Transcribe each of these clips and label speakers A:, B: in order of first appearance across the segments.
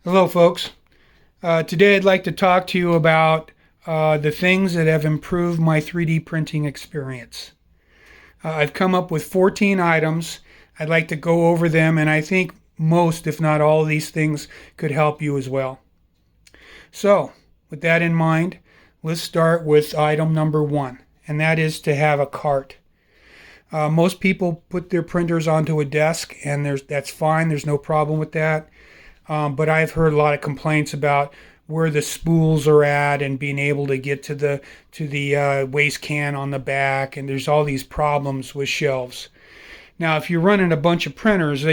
A: Hello, folks. Today I'd like to talk to you about the things that have improved my 3D printing experience. I've come up with 14 items. I'd like to go over them, and I think most, if not all, of these things could help you as well. So, with that in mind, let's start with item number one, and that is to have a cart. Most people put their printers onto a desk, and that's fine. There's no problem with that. But I've heard a lot of complaints about where the spools are at and being able to get to the waste can on the back, and there's all these problems with shelves. Now, if you're running a bunch of printers,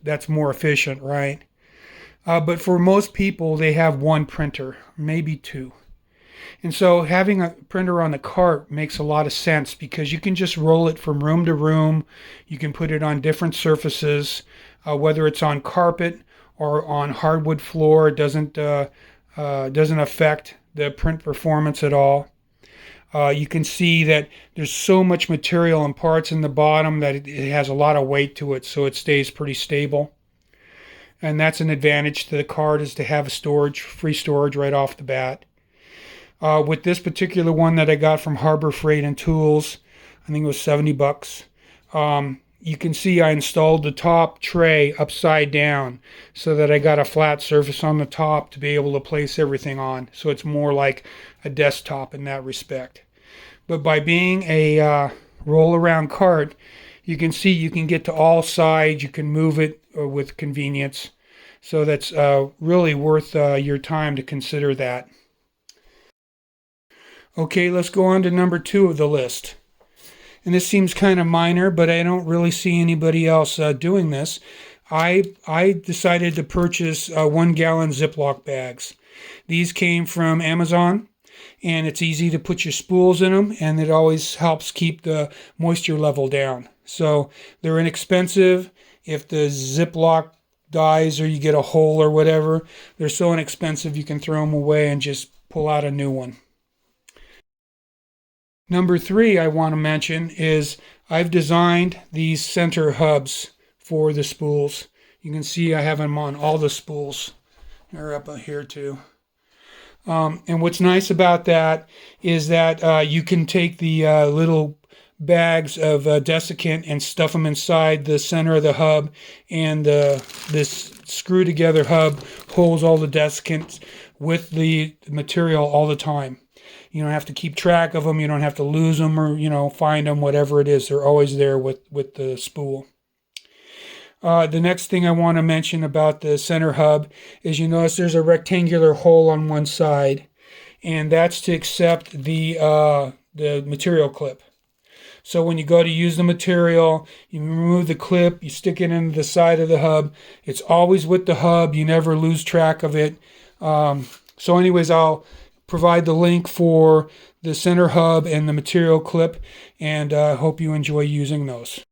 A: that's more efficient, right? But for most people, they have one printer, maybe two. And so having a printer on the cart makes a lot of sense because you can just roll it from room to room. You can put it on different surfaces, whether it's on carpet or on hardwood floor. It doesn't affect the print performance at all. You can see that there's so much material and parts in the bottom that it has a lot of weight to it, so it stays pretty stable. And that's an advantage to the cart, is to have a free storage right off the bat. With this particular one that I got from Harbor Freight and Tools, I think it was $70. You can see I installed the top tray upside down so that I got a flat surface on the top to be able to place everything on. So it's more like a desktop in that respect. But by being a roll around cart, you can see you can get to all sides. You can move it with convenience. So that's really worth your time to consider that. Okay, let's go on to number 2 of the list. And this seems kind of minor, but I don't really see anybody else doing this. I decided to purchase 1-gallon Ziploc bags. These came from Amazon, and it's easy to put your spools in them, and it always helps keep the moisture level down. So they're inexpensive. If the Ziploc dies or you get a hole or whatever, they're so inexpensive you can throw them away and just pull out a new one. Number 3 I want to mention is I've designed these center hubs for the spools. You can see I have them on all the spools. They're up here too. And what's nice about that is that you can take the little bags of desiccant and stuff them inside the center of the hub, and this screw together hub holds all the desiccants with the material all the time. You don't have to keep track of them. You don't have to lose them or, find them, whatever it is. They're always there with the spool. The next thing I want to mention about the center hub is you notice there's a rectangular hole on one side, and that's to accept the material clip. So when you go to use the material, you remove the clip, you stick it into the side of the hub. It's always with the hub. You never lose track of it. So anyways, I'll provide the link for the center hub and the material clip, and hope you enjoy using those.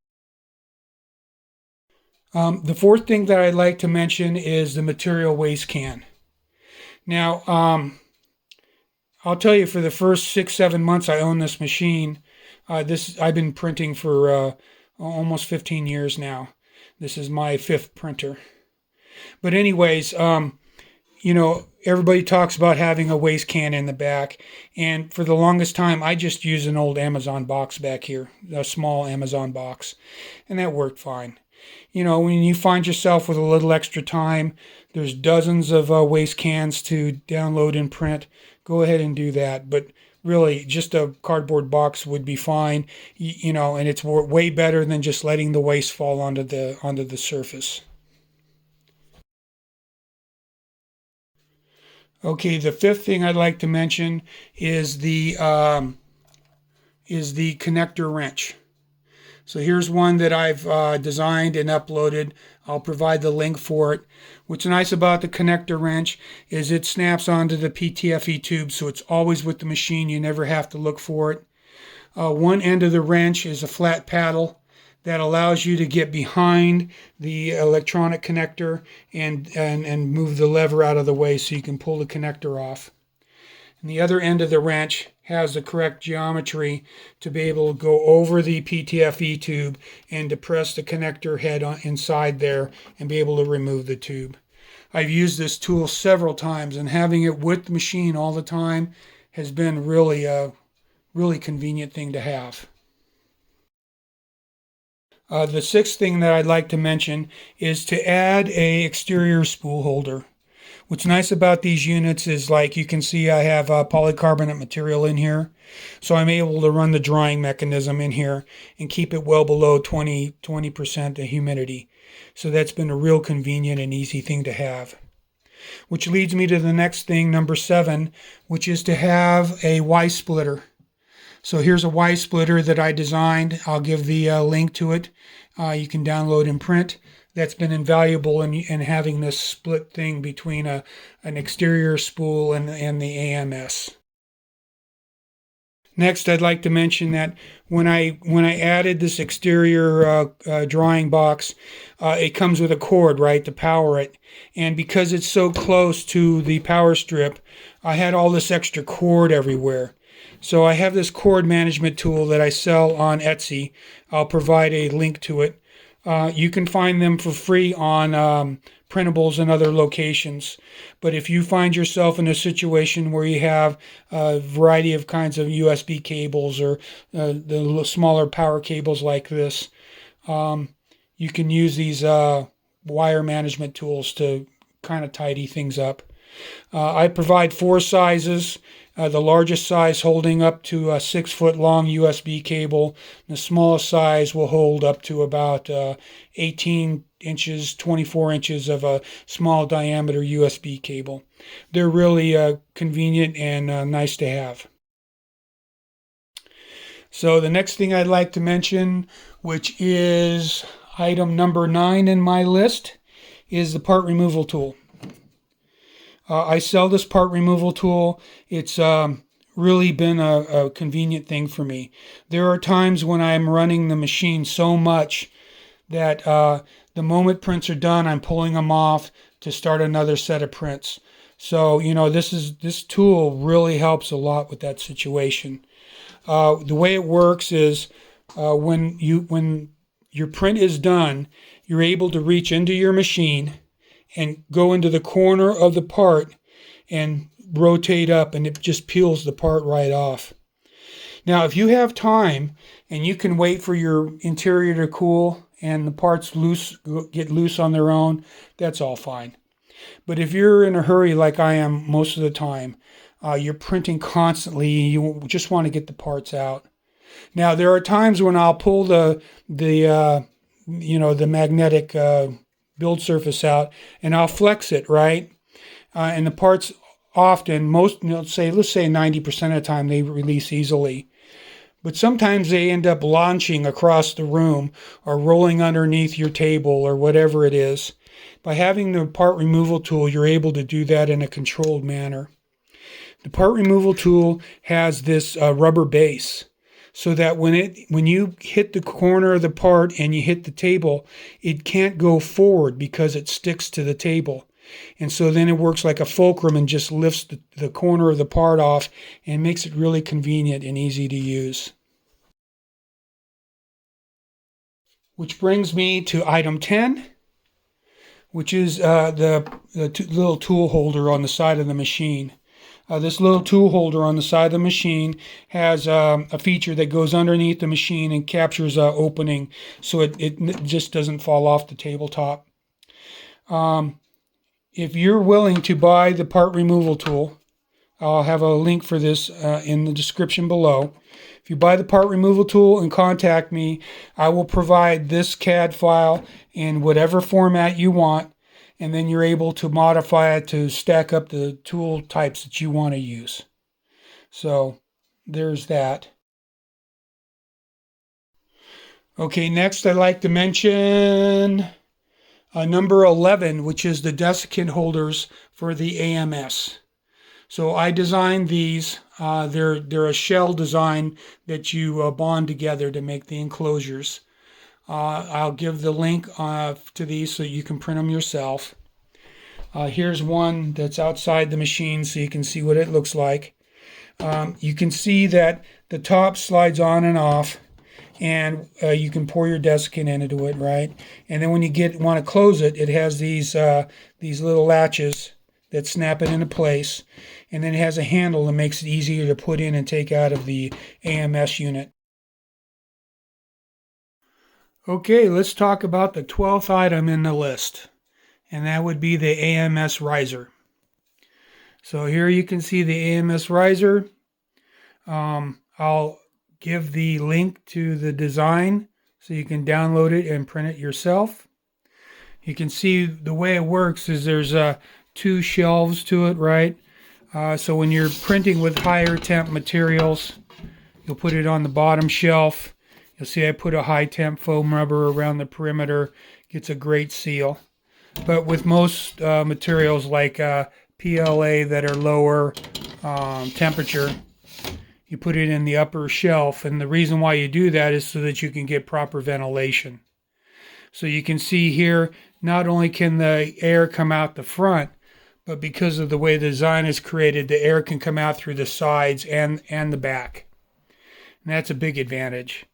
A: The fourth thing that I'd like to mention is the material waste can. Now, I'll tell you, for the first 6-7 months I owned this machine, I've been printing for almost 15 years now. This is my 5th printer. But anyways, everybody talks about having a waste can in the back, and for the longest time I just used an old Amazon box back here, a small Amazon box, and that worked fine. When you find yourself with a little extra time, there's dozens of waste cans to download and print. Go ahead and do that, but really just a cardboard box would be fine, and it's way better than just letting the waste fall onto the surface. Okay, the 5th thing I'd like to mention is the connector wrench. So here's one that I've designed and uploaded. I'll provide the link for it. What's nice about the connector wrench is it snaps onto the PTFE tube, so it's always with the machine. You never have to look for it. One end of the wrench is a flat paddle that allows you to get behind the electronic connector and move the lever out of the way so you can pull the connector off. And the other end of the wrench has the correct geometry to be able to go over the PTFE tube and depress the connector head inside there and be able to remove the tube. I've used this tool several times, and having it with the machine all the time has been really a really convenient thing to have. The sixth thing that I'd like to mention is to add a exterior spool holder. What's nice about these units is, like you can see, I have polycarbonate material in here, so I'm able to run the drying mechanism in here and keep it well below 20% of humidity. So that's been a real convenient and easy thing to have. Which leads me to the next thing, number 7, which is to have a Y-Splitter. So here's a Y-Splitter that I designed. I'll give the link to it. You can download and print. That's been invaluable in having this split thing between an exterior spool and the AMS. Next, I'd like to mention that when I added this exterior drying box, it comes with a cord, right, to power it. And because it's so close to the power strip, I had all this extra cord everywhere. So I have this cord management tool that I sell on Etsy. I'll provide a link to it. You can find them for free on Printables and other locations. But if you find yourself in a situation where you have a variety of kinds of USB cables or the smaller power cables like this, you can use these wire management tools to kind of tidy things up. I provide 4 sizes. The largest size holding up to a 6-foot long USB cable. The smallest size will hold up to about 18 inches, 24 inches of a small diameter USB cable. They're really convenient and nice to have. So the next thing I'd like to mention, which is item number 9 in my list, is the part removal tool. I sell this part removal tool. It's really been a convenient thing for me. There are times when I'm running the machine so much that the moment prints are done, I'm pulling them off to start another set of prints. So, you know, this tool really helps a lot with that situation. The way it works is when your print is done, you're able to reach into your machine and go into the corner of the part and rotate up, and it just peels the part right off. Now, if you have time and you can wait for your interior to cool and the parts get loose on their own, that's all fine. But if you're in a hurry like I am most of the time, you're printing constantly, you just want to get the parts out. Now, there are times when I'll pull the magnetic build surface out, and I'll flex it, right? And the parts often, let's say 90% of the time, they release easily. But sometimes they end up launching across the room or rolling underneath your table or whatever it is. By having the part removal tool, you're able to do that in a controlled manner. The part removal tool has this rubber base, so that when you hit the corner of the part and you hit the table, it can't go forward because it sticks to the table. And so then it works like a fulcrum and just lifts the corner of the part off and makes it really convenient and easy to use. Which brings me to item 10, which is the little tool holder on the side of the machine. This little tool holder on the side of the machine has a feature that goes underneath the machine and captures an opening so it just doesn't fall off the tabletop. If you're willing to buy the part removal tool, I'll have a link for this in the description below. If you buy the part removal tool and contact me, I will provide this CAD file in whatever format you want, and then you're able to modify it to stack up the tool types that you want to use. So there's that. Okay, next I'd like to mention number 11, which is the desiccant holders for the AMS. So I designed these. They're a shell design that you bond together to make the enclosures. I'll give the link to these so you can print them yourself. Here's one that's outside the machine so you can see what it looks like. You can see that the top slides on and off, and you can pour your desiccant into it, right? And then when you want to close it, it has these little latches that snap it into place, and then it has a handle that makes it easier to put in and take out of the AMS unit. Okay, let's talk about the 12th item in the list, and that would be the AMS riser. So here you can see the AMS riser. I'll give the link to the design so you can download it and print it yourself. You can see the way it works is there's two shelves to it, right? So when you're printing with higher temp materials, you'll put it on the bottom shelf. You'll see I put a high temp foam rubber around the perimeter. Gets a great seal. But with most materials like PLA that are lower temperature, you put it in the upper shelf. And the reason why you do that is so that you can get proper ventilation. So you can see here, not only can the air come out the front, but because of the way the design is created, the air can come out through the sides and the back. And that's a big advantage.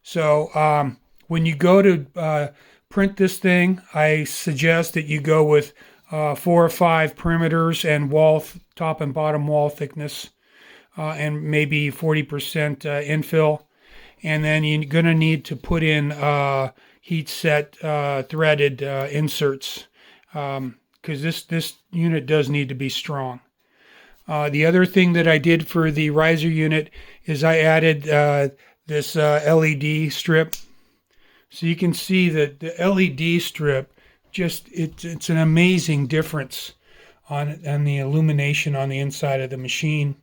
A: So when you go to print this thing, I suggest that you go with 4 or 5 perimeters and top and bottom wall thickness, and maybe 40% infill. And then you're going to need to put in heat set threaded inserts, because this unit does need to be strong. The other thing that I did for the riser unit is I added this LED strip. So you can see that the LED strip, it's an amazing difference on the illumination on the inside of the machine.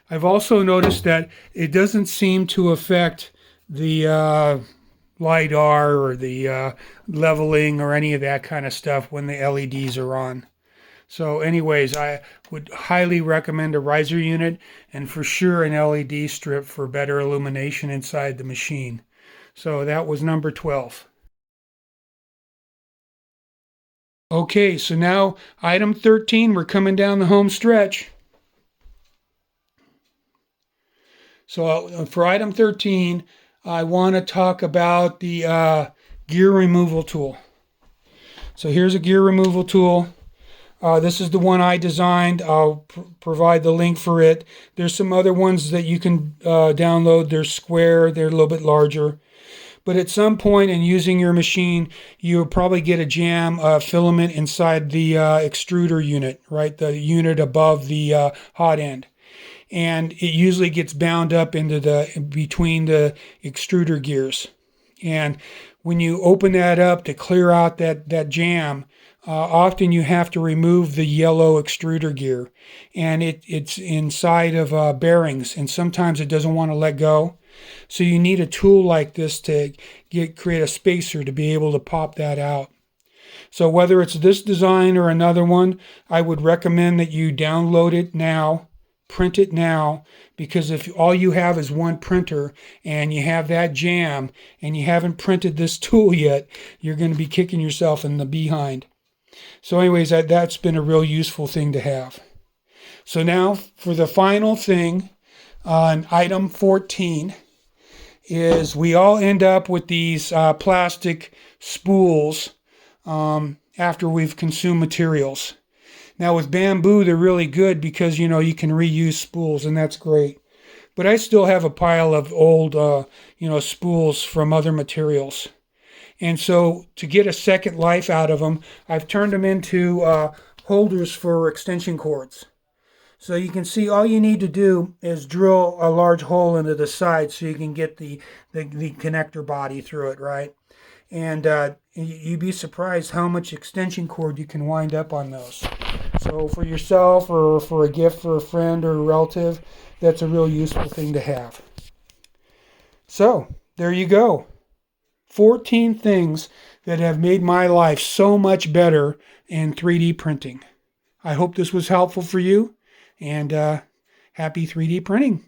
A: I've also noticed that it doesn't seem to affect the LiDAR or the leveling or any of that kind of stuff when the LEDs are on. So anyways, I would highly recommend a riser unit, and for sure an LED strip for better illumination inside the machine. So that was number 12. Okay, so now item 13, we're coming down the home stretch. So for item 13, I want to talk about the gear removal tool. So here's a gear removal tool. This is the one I designed. I'll provide the link for it. There's some other ones that you can download. They're square, they're a little bit larger. But at some point in using your machine, you'll probably get a jam filament inside the extruder unit, right? The unit above the hot end. And it usually gets bound up into between the extruder gears. And when you open that up to clear out that jam, often you have to remove the yellow extruder gear, and it's inside of bearings, and sometimes it doesn't want to let go. So you need a tool like this to create a spacer to be able to pop that out. So whether it's this design or another one, I would recommend that you download it now, print it now, because if all you have is one printer and you have that jam and you haven't printed this tool yet, you're going to be kicking yourself in the behind. So anyways, that's been a real useful thing to have. So now for the final thing on item 14 is we all end up with these plastic spools after we've consumed materials. Now with bamboo, they're really good because, you can reuse spools, and that's great. But I still have a pile of old, spools from other materials. And so to get a second life out of them, I've turned them into holders for extension cords. So you can see all you need to do is drill a large hole into the side so you can get the connector body through it, right? And you'd be surprised how much extension cord you can wind up on those. So for yourself or for a gift for a friend or a relative, that's a real useful thing to have. So there you go. 14 things that have made my life so much better in 3D printing. I hope this was helpful for you, and happy 3D printing.